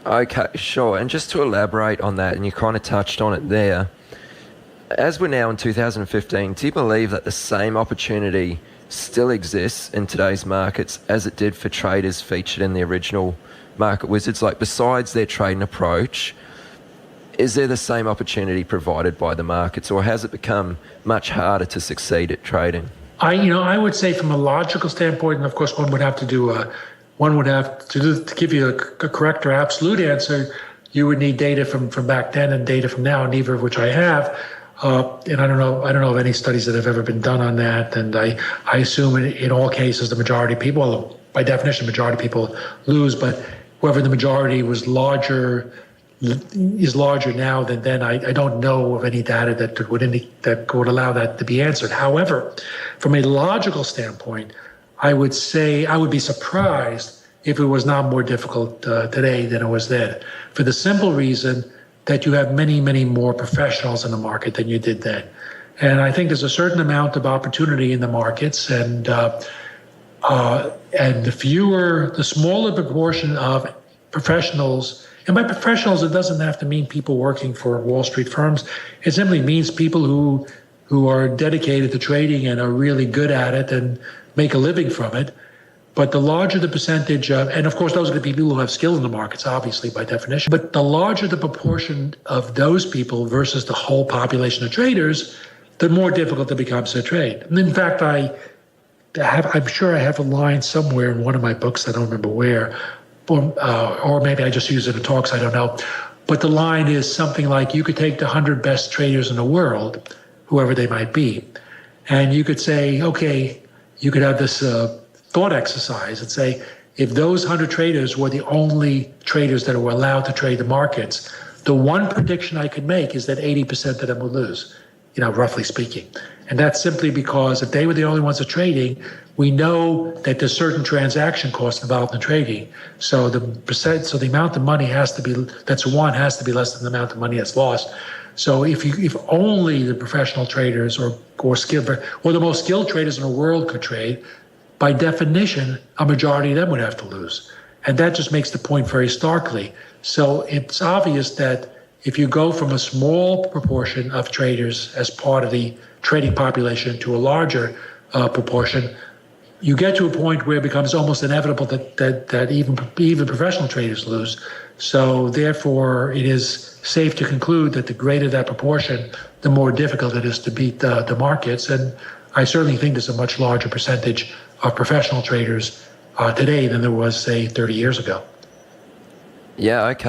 Okay, sure. And just to elaborate on that, and you kind of touched on it there, as we're now in 2015, do you believe that the same opportunity still exists in today's markets as it did for traders featured in the original Market Wizards? Like, besides their trading approach, is there the same opportunity provided by the markets, or has it become much harder to succeed at trading? I would say from a logical standpoint, and of course to give you a correct or absolute answer, you would need data from back then and data from now, neither of which I have. And I don't know of any studies that have ever been done on that. And I assume in all cases, the majority of people, well, by definition, the majority of people lose, but whether the majority is larger now than then, I don't know of any data that would allow that to be answered. However, from a logical standpoint, I would say I would be surprised if it was not more difficult today than it was then, for the simple reason that you have many, many more professionals in the market than you did then. And I think there's a certain amount of opportunity in the markets, and the smaller proportion of professionals. And by professionals, it doesn't have to mean people working for Wall Street firms. It simply means people who are dedicated to trading and are really good at it and make a living from it. But the larger the percentage of, and of course, those are the people who have skill in the markets, obviously, by definition. But the larger the proportion of those people versus the whole population of traders, the more difficult it becomes to trade. And in fact, I'm sure I have a line somewhere in one of my books, I don't remember where, or maybe I just use it in talks, I don't know. But the line is something like, you could take the 100 best traders in the world, whoever they might be, and you could say, okay, you could have this thought exercise and say, if those 100 traders were the only traders that were allowed to trade the markets, the one prediction I could make is that 80% of them would lose, roughly speaking. And that's simply because if they were the only ones that are trading, we know that there's certain transaction costs involved in trading. So the amount of money that's won has to be less than the amount of money that's lost. So if only the professional traders or the most skilled traders in the world could trade, by definition, a majority of them would have to lose. And that just makes the point very starkly. So it's obvious that if you go from a small proportion of traders as part of the trading population to a larger proportion, you get to a point where it becomes almost inevitable that even professional traders lose. So therefore, it is safe to conclude that the greater that proportion, the more difficult it is to beat the markets. And I certainly think there's a much larger percentage of professional traders today than there was, say, 30 years ago. Yeah, okay.